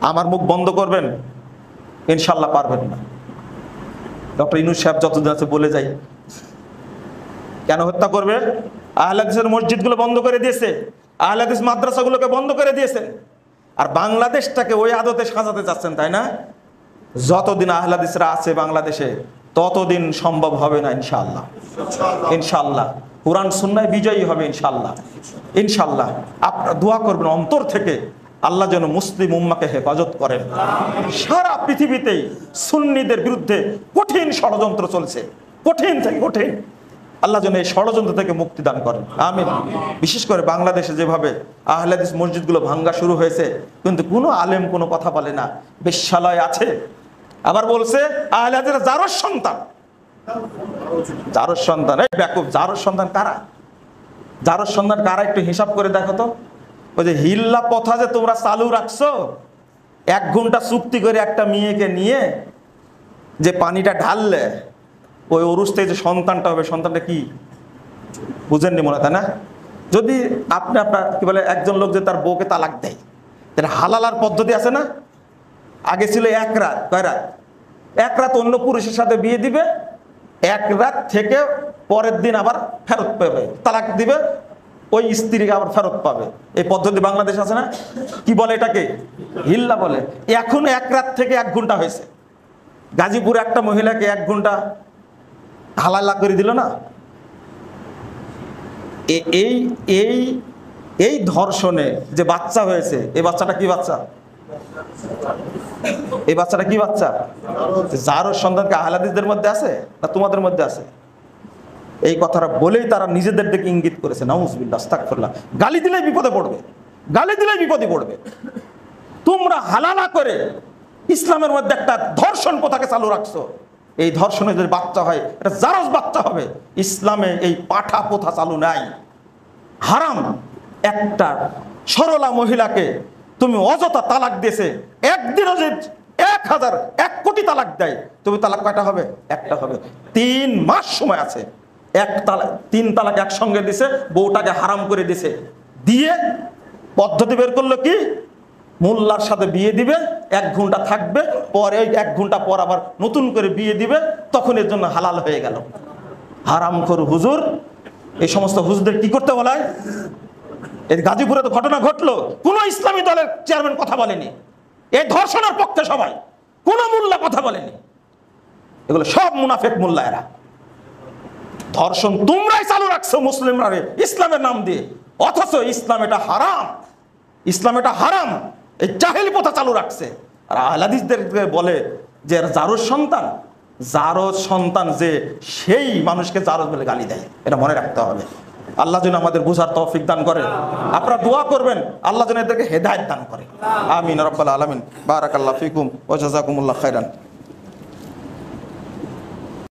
আমার মুখ বন্ধ করবেন? ইনশাল্লাহ পারবেন না। ডক্টর ইউনূস সাহেব যতদিন আছে বলে যাই, কেন হত্যা করবে? আহলে হাদিসের মসজিদগুলো বন্ধ করে দিয়েছে, আহলে হাদিস মাদ্রাসাগুলোকে বন্ধ করে দিয়েছেন, আর বাংলাদেশটাকে ওই আদতে সাজাতে যাচ্ছেন, তাই না? যতদিন আহলে হাদিসরা আছে বাংলাদেশে ততদিন সম্ভব হবে না ইনশাআল্লাহ। ইনশাআল্লাহ কুরআন সুন্নায় বিজয়ী হবে ইনশাআল্লাহ। ইনশাআল্লাহ আপনারা দোয়া করবেন অন্তর থেকে, আল্লাহ যেন মুসলিম উম্মাকে হেফাজত করেন। সারা পৃথিবীতেই সুন্নিদের বিরুদ্ধে কঠিন ষড়যন্ত্র চলছে, কঠিন থেকে কঠিন। আল্লাহ যেন এই ষড়যন্ত্র থেকে মুক্তি দান করেন, আমিন। বিশেষ করে বাংলাদেশে যেভাবে আহলে হাদিস মসজিদগুলো ভাঙ্গা শুরু হয়েছে, কিন্তু কোনো আলেম কোনো কথা বলে না। বেশ্যালয় আছে, আবার বলছে আহলে হাদিসের জারজ সন্তান। জারজ সন্তান, এই ব্যাকুব, জারজ সন্তান কারা? জারজ সন্তান কারা একটু হিসাব করে দেখো তো। ওই যে হিল্লা প্রথা যে তোমরা চালু রাখছো, 1 ঘন্টা চুক্তি করে একটা মেয়েকে নিয়ে যে পানিটা ঢাললে ওই অরুষ থেকে যে সন্তানটা হবে, সন্তানটা কি বুঝেননি মনে, তাই না? যদি আপনার কি বলে একজন লোক যে তার বউকে তালাক দেয়, তাহলে হালালার পদ্ধতি আছে না? আগে ছিল 1 রাত, কয় রাত? 1 রাত অন্য পুরুষের সাথে বিয়ে দিবে, 1 রাত থেকে পরের দিন আবার ফেরত পাবে, তালাক দিবে, ওই স্ত্রীকে আবার ফেরত পাবে। এই পদ্ধতি বাংলাদেশ আছে না? কি বলে এটাকে? হিল্লা বলে। এখন 1 রাত থেকে 1 ঘন্টা হয়েছে। গাজীপুরে একটা মহিলাকে 1 ঘন্টা হালালা করে দিল না। এই ধর্ষণে যে বাচ্চা হয়েছে, এই বাচ্চাটা কি বাচ্চা? এই বাচ্চাটা কি বাচ্চা? জারজ সন্তানকে আহলে হাদিসদের মধ্যে আছে না তোমাদের মধ্যে আছে? এই কথাটা বলেই তারা নিজেদের দিকে ইঙ্গিত করেছে। নাউজুবিল্লাহ, আস্তাগফিরুল্লাহ। গালি দিলেই বিপদে পড়বে, গালি দিলেই বিপদে পড়বে। তোমরা হালালা করে ইসলামের মধ্যে একটা ধর্ষণ প্রথাকে চালু রাখছো। এই ধর্ষণে যদি বাচ্চা হয়, এটা জারজ বাচ্চা হবে। ইসলামে এই পাঠা প্রথা চালু নাই, হারাম। একটা সরলা মহিলাকে তুমি অযথা তালাক দিয়েছে, একদিনও যে 1000 1 কোটি তালাক দেয়, তুমি তালাক কয়টা হবে? একটা হবে। 3 মাস সময় আছে। 3 তালাক একসঙ্গে দিছে, বউটাকে হারাম করে দিছে, দিয়ে পদ্ধতি বের করলো কি? মোল্লার সাথে বিয়ে দিবে, 1 ঘন্টা থাকবে, পরে 1 ঘন্টা পর আবার নতুন করে বিয়ে দিবে, তখন এর জন্য হালাল হয়ে গেল। হারামখোর হুজুর। এই সমস্ত হুজুরদের কি করতে বলা হয়? এই গাজীপুরে তো ঘটনা ঘটলো, কোন ইসলামী দলের চেয়ারম্যান কথা বলেনি। এই ধর্ষণের পক্ষে সবাই, কোন মোল্লা কথা বলেনি। এগুলো সব মুনাফিক মোল্লা। এরা ধর্ষণ তোমরাই চালু রাখছো মুসলিমরা ইসলামের নাম দিয়ে, অথচ ইসলাম এটা হারাম। ইসলাম এটা হারাম, এই জাহেলি প্রথা চালু রাখছে। আর আহলে হাদিসদেরকে বলে যে জারজ সন্তান, জারজ সন্তান যে সেই মানুষকে জারজ বলে গালি দেয়। এটা মনে রাখতে হবে। আল্লাহ যেন আমাদের বুঝার তৌফিক দান করে। আপনারা দোয়া করবেন আল্লাহ যেন এদেরকে হেদায়েত দান করে। আমিন রাব্বাল আলামিন। বারাকাল্লাহু ফিকুম ওয়া জাযাকুমুল্লাহু খাইরান।